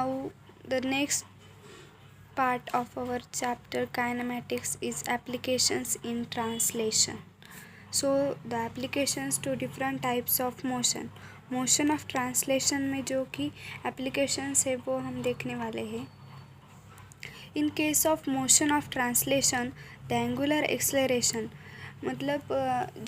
Now the next part of our chapter kinematics is applications in translation. So the applications to different types of motion of translation में जो कि applications है वो हम देखने वाले हैं. In case of motion of translation, the angular acceleration मतलब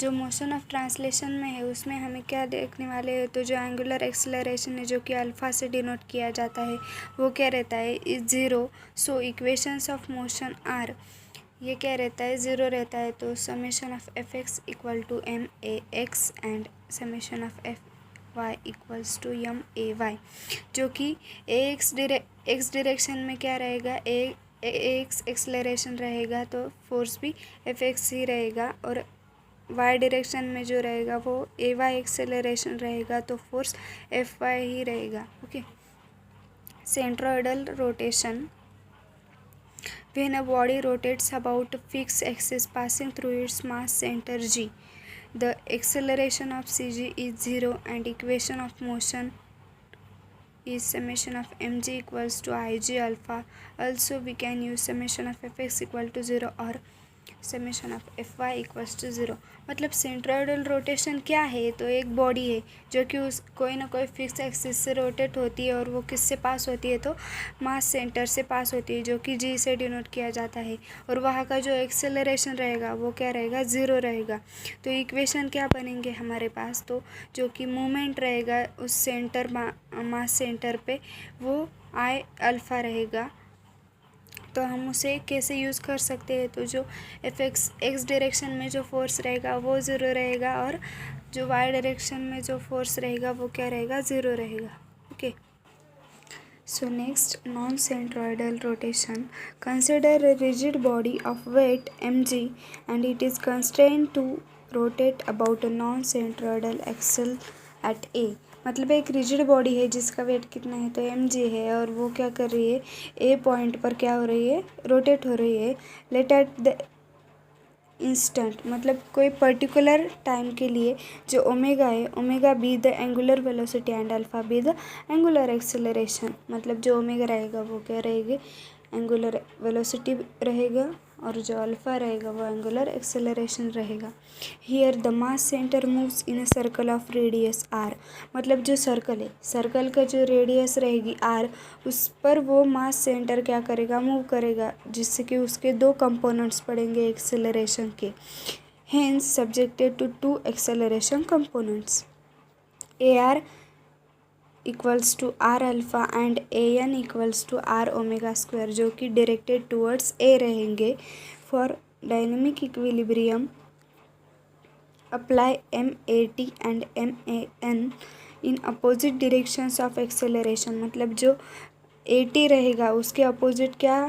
जो मोशन ऑफ ट्रांसलेशन में है उसमें हमें क्या देखने वाले हैं, तो जो एंगुलर एक्सेलरेशन है जो कि अल्फ़ा से डिनोट किया जाता है वो क्या रहता है, is zero. So equations of motion are, ये क्या रहता है, ज़ीरो रहता है. तो summation of F x equal to m a x and summation of F y equals to m a y, जो कि एक्स डायरेक्शन में क्या रहेगा, एक्स एक्सेलरेशन रहेगा तो फोर्स भी एफ एक्स ही रहेगा, और वाई डायरेक्शन में जो रहेगा वो ए वाई एक्सेलरेशन रहेगा तो फोर्स एफ वाई ही रहेगा. Okay. Centroidal rotation, when a body rotates about a fixed axis passing through its mass center g, the acceleration of cg is zero and equation of motion is summation of mg equals to ig alpha. Also we can use summation of fx equal to 0 or summation of F y equals to zero. मतलब centroidal rotation क्या है, तो एक body है जो कि उस कोई ना कोई फिक्स एक्सिस से रोटेट होती है और वो किससे पास होती है, तो मास सेंटर से पास होती है जो कि जी से डिनोट किया जाता है, और वहाँ का जो एक्सेलरेशन रहेगा वो क्या रहेगा, ज़ीरो रहेगा. तो इक्वेशन क्या बनेंगे हमारे पास, तो जो कि मूवमेंट रहेगा उस सेंटर मास सेंटर पे वो आई अल्फ़ा रहेगा. तो हम उसे कैसे यूज़ कर सकते हैं, तो जो एफ एक्स डायरेक्शन में जो फोर्स रहेगा वो ज़ीरो रहेगा, और जो वाई डायरेक्शन में जो फोर्स रहेगा वो क्या रहेगा, ज़ीरो रहेगा. Okay. So next, non centroidal rotation. Consider a rigid body of weight mg and it is constrained to rotate about a non centroidal axle at A. मतलब एक रिजिड बॉडी है जिसका वेट कितना है, तो एम जी है, और वो क्या कर रही है, ए पॉइंट पर क्या हो रही है, रोटेट हो रही है. लेट एट द इंस्टेंट, मतलब कोई पर्टिकुलर टाइम के लिए जो ओमेगा है, omega be the angular velocity and alpha be the angular acceleration. मतलब जो ओमेगा रहेगा वो क्या रहेगी, एंगुलर वेलोसिटी रहेगा, और जो अल्फ़ा रहेगा वो एंगुलर एक्सेलरेशन रहेगा. Here the mass center moves in a circle of radius r. मतलब जो सर्कल है, सर्कल का जो रेडियस रहेगी आर, उस पर वो मास सेंटर क्या करेगा, मूव करेगा, जिससे कि उसके दो कंपोनेंट्स पड़ेंगे एक्सेलरेशन के. Hence subjected to two acceleration components, a r equals to r alpha and a n equals to r omega square, जो कि डायरेक्टेड टूवर्ड्स ए रहेंगे. For dynamic equilibrium apply m a t and m a n in opposite directions of acceleration. मतलब जो A T रहेगा उसके opposite क्या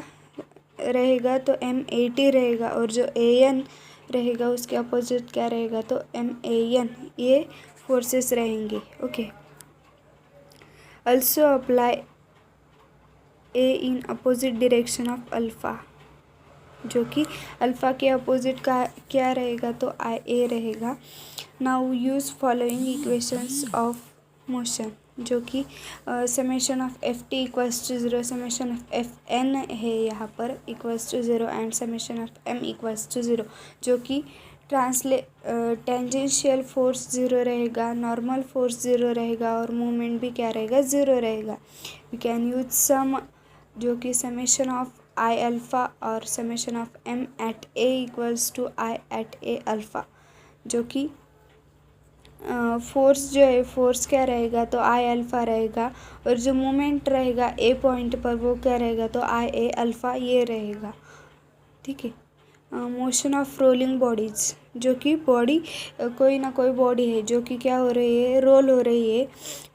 रहेगा, तो एम ए टी रहेगा, और जो ए एन रहेगा उसके अपोजिट क्या रहेगा, तो एम ए एन. ये फोर्सेस रहेंगे. Okay. Also apply A in opposite direction of alpha, जो कि अल्फ़ा के अपोजिट का क्या रहेगा, तो आई ए रहेगा. Now use following equations of motion, जो कि summation of F t equals to zero, summation of F n है यहाँ पर equals to zero, and summation of M equals to zero, जो कि टेंजेंशियल फोर्स ज़ीरो रहेगा, normal force zero रहेगा, और मूवमेंट भी क्या रहेगा, ज़ीरो रहेगा. वी कैन यूज सम, जो कि समेशन ऑफ आई अल्फ़ा और summation of M at A equals to I at A alpha, जो कि फोर्स जो है, फोर्स क्या रहेगा, तो आई अल्फ़ा रहेगा, और जो मूवमेंट रहेगा ए पॉइंट पर वो क्या रहेगा, तो आई ए अल्फ़ा ये रहेगा. ठीक है. मोशन ऑफ रोलिंग बॉडीज़, जो कि बॉडी कोई ना कोई बॉडी है जो कि क्या हो रही है, रोल हो रही है,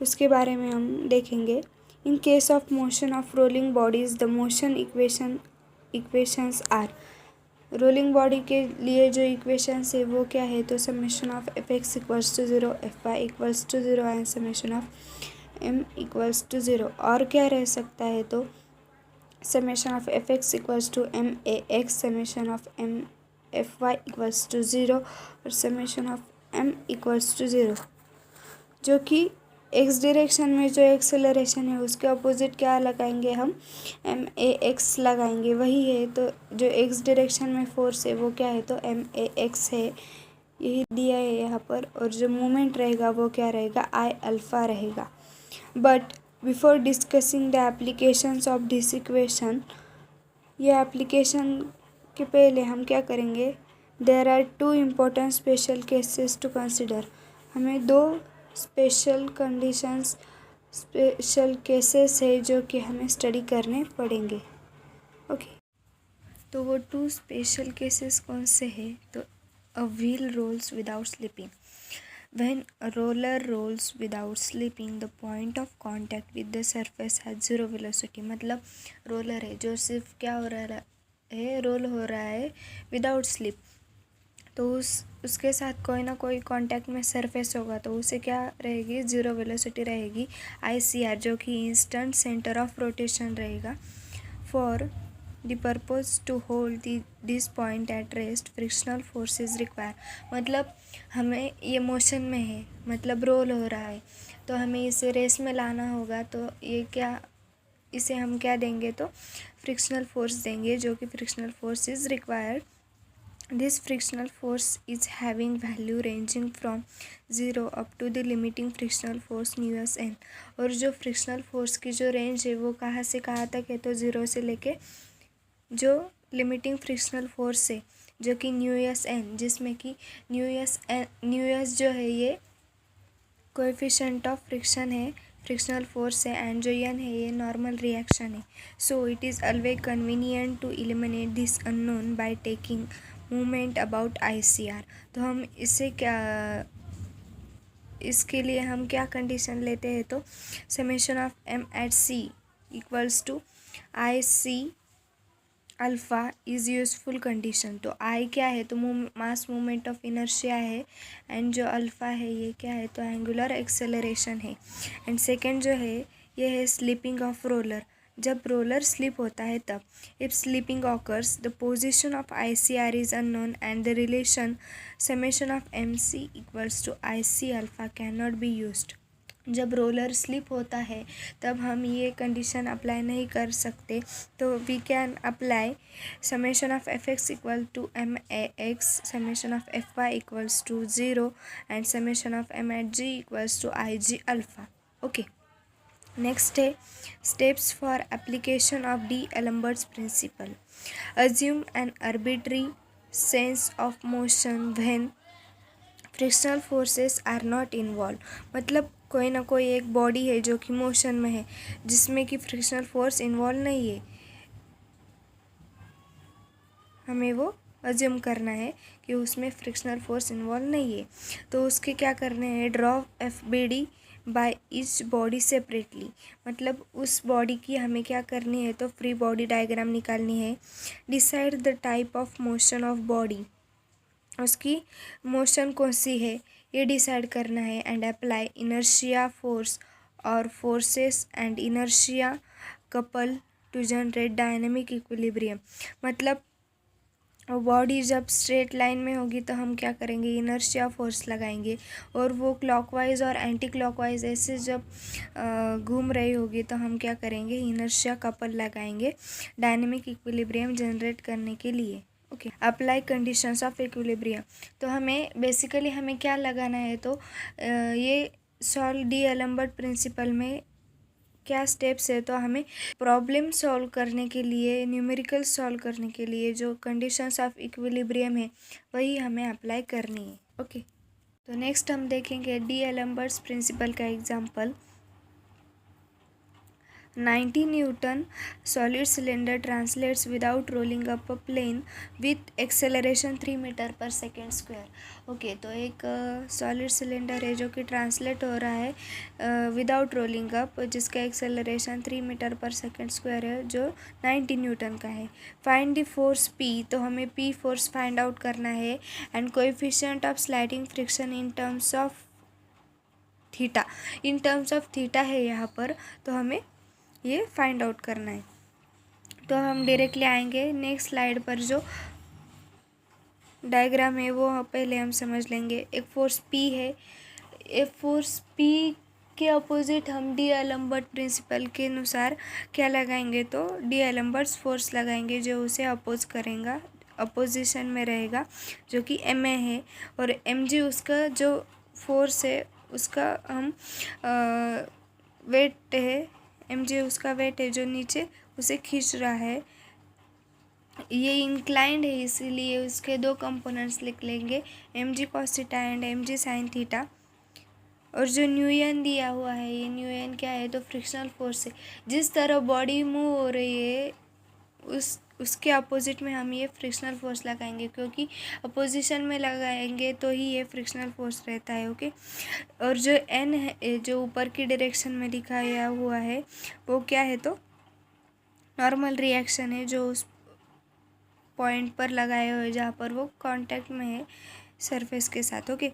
उसके बारे में हम देखेंगे. In case of motion of rolling bodies the motion equations are. Rolling body के लिए जो इक्वेशंस है वो क्या है, तो summation of F x equals to zero, F y equals to zero, and summation of M equals to zero. और क्या रह सकता है, तो summation of F x equals to m a x, summation of M F y equals to zero, और summation of M equals to zero, जो कि x direction में जो एक्सेलरेशन है उसके अपोजिट क्या लगाएंगे हम, एम ए एक्स लगाएंगे, वही है। तो जो एक्स डायरेक्शन में फोर्स है वो क्या है, तो एम ए एक्स है, यही दिया है यहाँ पर। और जो मोमेंट रहेगा वो क्या रहेगा, आई अल्फ़ा रहेगा। But before discussing the applications of this equation, ये एप्लीकेशन के पहले हम क्या करेंगे, there are two important special cases to consider. हमें दो स्पेशल कंडीशंस, स्पेशल केसेस है जो कि हमें स्टडी करने पड़ेंगे। ओके, तो वो टू स्पेशल केसेस कौन से हैं, तो a wheel rolls without slipping. When a roller rolls without slipping, the point of contact with the surface has zero velocity। मतलब रोलर है जो सिर्फ क्या हो रहा है, रोल हो रहा है विदाउट स्लिप, तो उसके साथ कोई ना कोई कांटेक्ट में सरफेस होगा तो उसे क्या रहेगी, ज़ीरो वेलोसिटी रहेगी, ICR, जो कि इंस्टेंट सेंटर ऑफ रोटेशन रहेगा। For the purpose to hold this point at rest, frictional force is require. मतलब हमें ये मोशन में है, मतलब रोल हो रहा है, तो हमें इसे रेस में लाना होगा, तो ये क्या, इसे हम क्या देंगे, तो फ्रिक्शनल फोर्स देंगे, जो कि frictional force is required. This frictional force is having value ranging from 0 up to the limiting frictional force μs n। और जो फ्रिक्शनल फोर्स की जो रेंज है वो कहाँ से कहाँ तक है, तो 0 से लेके जो लिमिटिंग फ्रिक्शनल फोर्स है जो कि न्यूएस एन, जिसमें कि न्यूएस जो है ये कोएफिशिएंट ऑफ फ्रिक्शन है, फ्रिक्शनल फोर्स है, एंड जो एन है ये नॉर्मल रिएक्शन है। So it is always convenient to eliminate this unknown by taking movement about ICR। तो हम इसे क्या, इसके लिए हम क्या कंडीशन लेते हैं, तो summation of M at C equals to IC alpha is useful condition. तो आई क्या है, तो मास मूवमेंट ऑफ इनर्शिया है, एंड जो अल्फ़ा है ये क्या है, तो एंगुलर एक्सेलरेशन है। एंड सेकंड जो है ये है स्लिपिंग ऑफ रोलर। जब रोलर स्लिप होता है तब, if slipping occurs the position of ICR is unknown and the relation summation of MC equals to IC alpha can not be used. जब रोलर स्लिप होता है तब हम ये कंडीशन अप्लाई नहीं कर सकते, तो we can apply summation of FX equal to MAX, summation of FY equals to 0 and summation of M at G equals to IG alpha. Okay, next है steps for application of D'Alembert's principle. Assume an arbitrary sense of motion when frictional forces are not involve. मतलब कोई ना कोई एक body है जो कि motion में है, जिसमें कि फ्रिक्शनल फोर्स इन्वॉल्व नहीं है, हमें वो अज्यूम करना है कि उसमें फ्रिक्शनल फोर्स इन्वॉल्व नहीं है। तो उसके क्या करने हैं, draw FBD by each body separately. मतलब उस बॉडी की हमें क्या करनी है, तो फ्री बॉडी डायग्राम निकालनी है। Decide the type of motion of body, उसकी मोशन कौन सी है ये डिसाइड करना है। एंड अप्लाई इनर्शिया फोर्स और forces and inertia couple to generate dynamic equilibrium. मतलब बॉडी जब स्ट्रेट लाइन में होगी तो हम क्या करेंगे, इनर्शिया फोर्स लगाएंगे, और वो क्लॉकवाइज और एंटी क्लॉकवाइज ऐसे जब घूम रही होगी तो हम क्या करेंगे, इनर्शिया कपल लगाएंगे डायनेमिक इक्विलिब्रियम जनरेट करने के लिए। Okay, apply conditions of equilibrium. तो हमें बेसिकली हमें क्या लगाना है, तो ये सॉल्व डी एलम्बर्ट प्रिंसिपल में क्या स्टेप्स है, तो हमें प्रॉब्लम सॉल्व करने के लिए, न्यूमेरिकल सॉल्व करने के लिए जो कंडीशंस ऑफ इक्विलिब्रियम है वही हमें अप्लाई करनी है। ओके, तो नेक्स्ट हम देखेंगे डी एलम्बर्ट्स प्रिंसिपल का example. 90 Newton solid cylinder translates without rolling up a plane with acceleration 3 metre पर सेकेंड स्क्वायर। ओके, तो एक सॉलिड सिलेंडर है जो कि ट्रांसलेट हो रहा है विदाउट रोलिंग अप, जिसका एक्सेलरेशन 3 मीटर पर सेकेंड स्क्वायर है, जो 90 न्यूटन का है। फाइंड द फोर्स P, तो हमें P फोर्स फाइंड आउट करना है, and coefficient of sliding friction in terms of theta. In terms of theta है यहाँ पर, तो हमें ये फाइंड आउट करना है। तो हम डायरेक्टली आएंगे नेक्स्ट स्लाइड पर, जो डायग्राम है वो पहले हम समझ लेंगे। एक फोर्स P है, एक फोर्स P इसके अपोजिट हम डी एलम्बर्ट प्रिंसिपल के अनुसार क्या लगाएंगे, तो डी एलम्बर्ट्स फोर्स लगाएंगे जो उसे अपोज करेगा, अपोजिशन में रहेगा, जो कि एम ए है, और एम जी उसका जो फोर्स है उसका हम वेट है, एम जी उसका वेट है जो नीचे उसे खींच रहा है। ये इंक्लाइंड है इसीलिए उसके दो कंपोनेंट्स लिख लेंगे, m g cos theta and M G sine theta. और जो न्यू एन दिया हुआ है, ये न्यू एन क्या है, तो फ्रिक्शनल फोर्स है। जिस तरह बॉडी मूव हो रही है उसके अपोजिट में हम ये फ्रिक्शनल फोर्स लगाएंगे, क्योंकि अपोजिशन में लगाएंगे तो ही ये फ्रिक्शनल फोर्स रहता है। ओके। और जो एन है जो ऊपर की डायरेक्शन में दिखाया हुआ है वो क्या है, तो नॉर्मल रिएक्शन है जो उस पॉइंट पर लगाए हुए जहाँ पर वो कांटेक्ट में है सरफेस के साथ। ओके।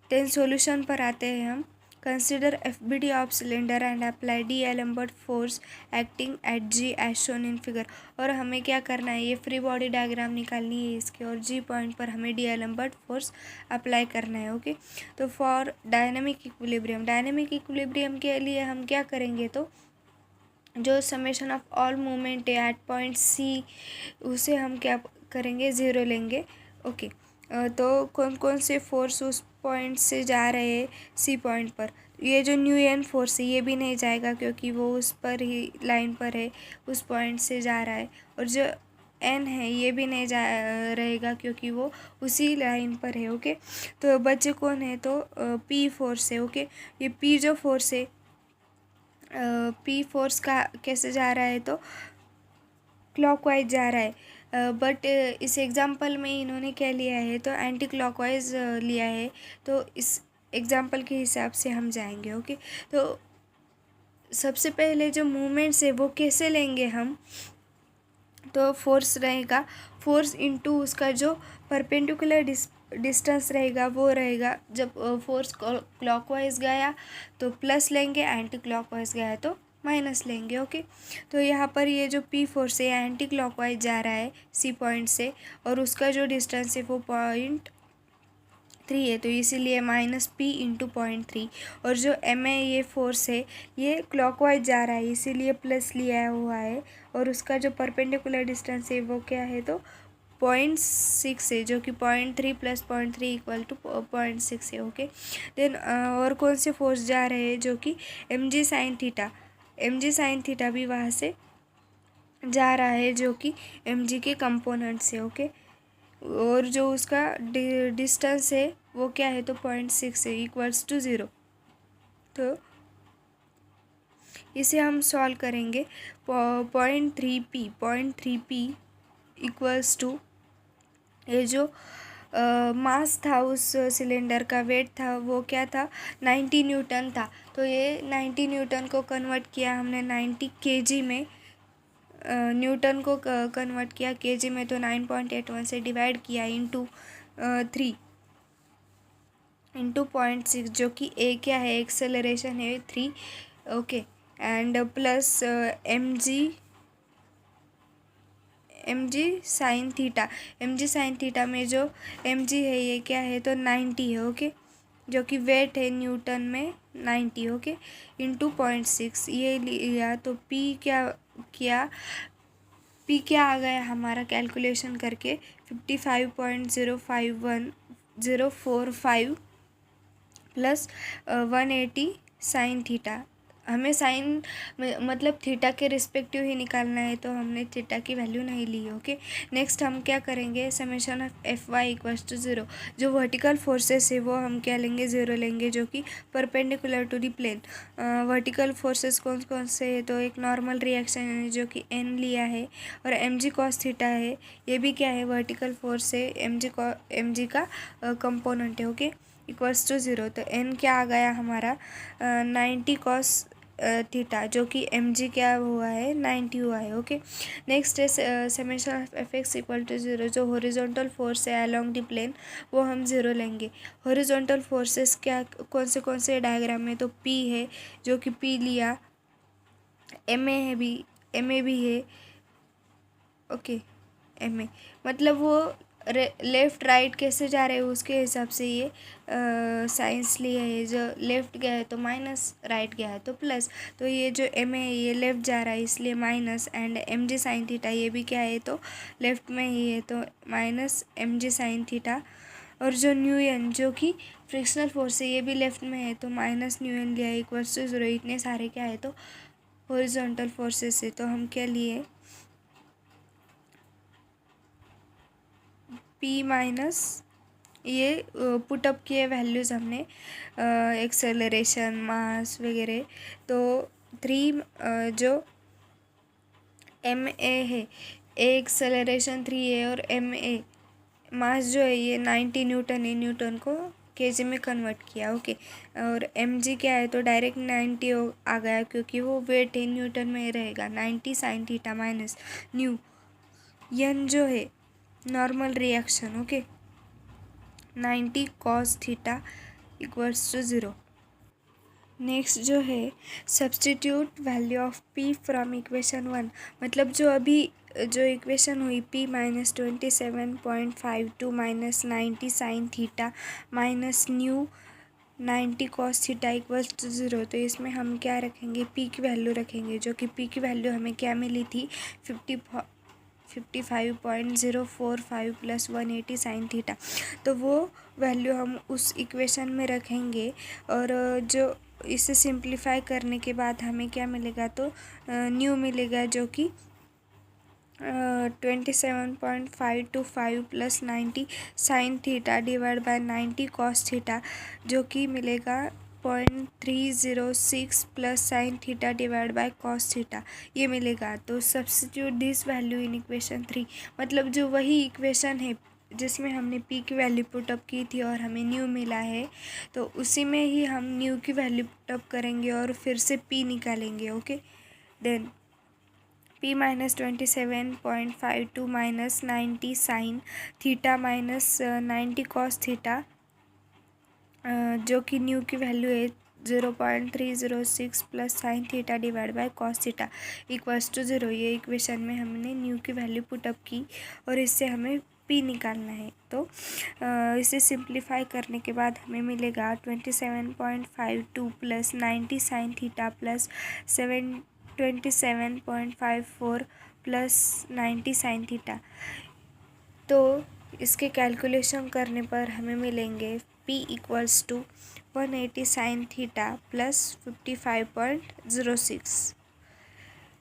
देन सॉल्यूशन पर आते हैं हम। Consider F B D of cylinder and apply D'Alembert force acting at G as shown in figure. और हमें क्या करना है, ये फ्री बॉडी डायग्राम निकालनी है इसके, और जी पॉइंट पर हमें डी एलम्बर्ट फोर्स अप्लाई करना है। ओके। तो फॉर डायनेमिक इक्विलिब्रियम के लिए हम क्या करेंगे, तो जो समेशन ऑफ ऑल मूवमेंट है एट पॉइंट सी उसे हम क्या करेंगे, ज़ीरो लेंगे। ओके। तो कौन कौन से फोर्स उस पॉइंट से जा रहे हैं सी पॉइंट पर, ये जो न्यू एन फोर्स है ये भी नहीं जाएगा क्योंकि वो उस पर ही लाइन पर है, उस पॉइंट से जा रहा है। और जो एन है ये भी नहीं जा रहेगा क्योंकि वो उसी लाइन पर है। ओके। तो बच्चे कौन है, तो पी फोर्स है। ओके। ये पी जो फोर्स है, पी फोर्स का कैसे जा रहा है, तो क्लॉकवाइज जा रहा है। बट इस एग्जाम्पल में इन्होंने क्या लिया है, तो एंटी क्लॉकवाइज लिया है। तो इस एग्जाम्पल के हिसाब से हम जाएंगे। ओके। तो सबसे पहले जो मूवमेंट्स है वो कैसे लेंगे हम, तो फोर्स रहेगा, फोर्स इनटू उसका जो परपेंडिकुलर डिस्टेंस रहेगा वो रहेगा। जब फोर्स क्लॉकवाइज गया तो प्लस लेंगे, एंटी क्लॉकवाइज गया तो माइनस लेंगे। ओके। तो यहाँ पर ये जो पी फोर्स है एंटी क्लॉकवाइज जा रहा है सी पॉइंट से, और उसका जो डिस्टेंस है वो 0.3 है, तो इसीलिए माइनस पी इंटू 0.3। और जो एम ए ये फोर्स है ये क्लॉकवाइज जा रहा है इसीलिए प्लस लिया हुआ है, और उसका जो परपेंडिकुलर डिस्टेंस है वो क्या है, तो 0.6 है, जो कि 0.3 प्लस 0.3 इक्वल टू 0.6 है। ओके। देन और कौन से फोर्स जा रहे हैं, जो कि एम जी साइन थीटा भी वहाँ से जा रहा है, जो कि एम जी के कंपोनेंट्स है। ओके। और जो उसका डिस्टेंस है वो क्या है, तो 0.6 है, इक्वल्स टू 0। तो इसे हम सॉल्व करेंगे। 0.3p इक्वल्स टू, ये जो मास था उस सिलेंडर का, वेट था वो क्या था, 90 न्यूटन था। तो ये 90 न्यूटन को कन्वर्ट किया हमने 90 केजी में, न्यूटन को कन्वर्ट किया केजी में, तो 9.81 से डिवाइड किया इंटू 3 इंटू 0.6, जो कि ए क्या है, एक्सेलरेशन है 3। Okay. And plus m ji sine theta में जो एम जी है ये क्या है, तो 90 है। ओके। जो कि वेट है न्यूटन में 90। ओके। इंटू 0.6 ये लिया, तो पी क्या किया, पी क्या आ गया हमारा कैलकुलेशन करके 55.051045 प्लस 180 साइन थीटा। हमें साइन मतलब थीटा के रिस्पेक्टिव ही निकालना है, तो हमने थीटा की वैल्यू नहीं ली। ओके। नेक्स्ट हम क्या करेंगे, summation of F y equals to 0। जो वर्टिकल फोर्सेस है वो हम क्या लेंगे, 0 लेंगे, जो कि perpendicular to the plane. Vertical forces कौन कौन से है, तो एक नॉर्मल रिएक्शन है जो कि एन लिया है, और एम जी कॉस थीटा है, ये भी क्या है, वर्टिकल फोर्स है, एम जी का कंपोनेंट है। ओके। Equals to 0। तो एन क्या आ गया हमारा 90 कॉस थीटा, जो कि एम जी क्या हुआ है, 90 हुआ है। ओके। नेक्स्ट है summation of F x equal to 0। जो हॉरिजॉन्टल फोर्स है अलोंग द प्लेन वो हम 0 लेंगे। हॉरिजॉन्टल फोर्सेस क्या कौन से डायग्राम में, तो पी है, जो कि पी लिया, एम ए भी है। ओके। एम ए मतलब वो लेफ़्ट राइट कैसे जा रहे हैं उसके हिसाब से ये साइंस लिया है। जो लेफ़्ट गया है तो माइनस, राइट गया है तो प्लस। तो ये जो एम है ये लेफ़्ट जा रहा है इसलिए minus, and M G sine theta ये भी क्या है तो लेफ़्ट में ही है तो माइनस एम जी साइन थीटा। और जो न्यू एन जो कि फ्रिक्शनल फोर्स है ये भी लेफ़्ट में है तो माइनस न्यू एन लिया इक्वल्स टू 0। इतने सारे क्या है तो हॉरिजॉन्टल फोर्सेस है। तो हम क्या लिए पी माइनस ये पुटअप किए वैल्यूज़ हमने एक्सेलरेशन मास वगैरह। तो 3 जो एम ए है, एक्सेलरेशन 3 है और एम ए मास जो है ये 90 न्यूटन है, न्यूटन को केजी में कन्वर्ट किया। ओके, और एम जी क्या है तो डायरेक्ट 90 आ गया क्योंकि वो वेट है न्यूटन में रहेगा। 90 sine theta minus mu N जो है normal reaction. Okay, 90 cos theta equals to 0। Next जो है substitute value of P from equation 1। मतलब जो अभी जो इक्वेशन हुई P minus 27.52 minus 90 sine theta minus mu 90 cos theta equals to 0। तो इसमें हम क्या रखेंगे, पी की वैल्यू रखेंगे, जो कि पी की वैल्यू हमें क्या मिली थी 55.045 प्लस 180 साइन थीटा। तो वो वैल्यू हम उस इक्वेशन में रखेंगे और जो इसे सिंप्लीफाई करने के बाद हमें क्या मिलेगा तो न्यू मिलेगा जो कि 27.525 plus 90 sine theta divide bye 90 cos theta जो कि मिलेगा 0.306 plus sine theta divide by cos theta ये मिलेगा। तो substitute this value in equation 3। मतलब जो वही इक्वेशन है जिसमें हमने पी की वैल्यू पुटअप की थी और हमें न्यू मिला है तो उसी में ही हम न्यू की वैल्यू पुटअप करेंगे और फिर से पी निकालेंगे। Okay, then P minus 27.52 minus 90 sine theta minus 90 cos theta जो कि न्यू की वैल्यू है 0.306 plus sine theta divide by cos theta equals to 0। ये इक्वेशन में हमने न्यू की वैल्यू पुटअप की और इससे हमें पी निकालना है। तो इसे सिंप्लीफाई करने के बाद हमें मिलेगा 27.52 plus 90 sine theta plus 27.54 plus 90 sine theta. तो इसके कैलकुलेशन करने पर हमें मिलेंगे P equals to 180 sine theta plus 55.06।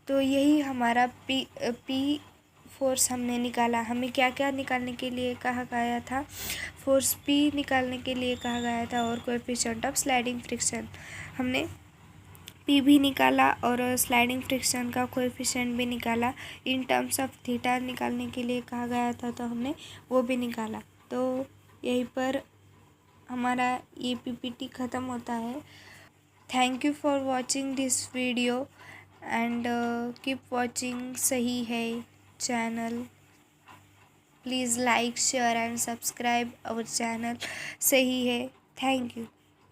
तो यही हमारा P फोर्स हमने निकाला। हमें क्या क्या निकालने के लिए कहा गया था, फोर्स P निकालने के लिए कहा गया था और कोएफिशिएंट ऑफ स्लाइडिंग फ्रिक्शन हमने पी भी निकाला और स्लाइडिंग फ्रिक्शन का कोएफिशिएंट भी निकाला। इन टर्म्स ऑफ थीटा निकालने के लिए कहा गया था तो हमने वो भी निकाला। तो यहीं पर हमारा ये पीपीटी ख़त्म होता है। Thank you for watching this video and keep watching Sahi Hai channel. Please like share and subscribe our channel Sahi Hai. Thank you.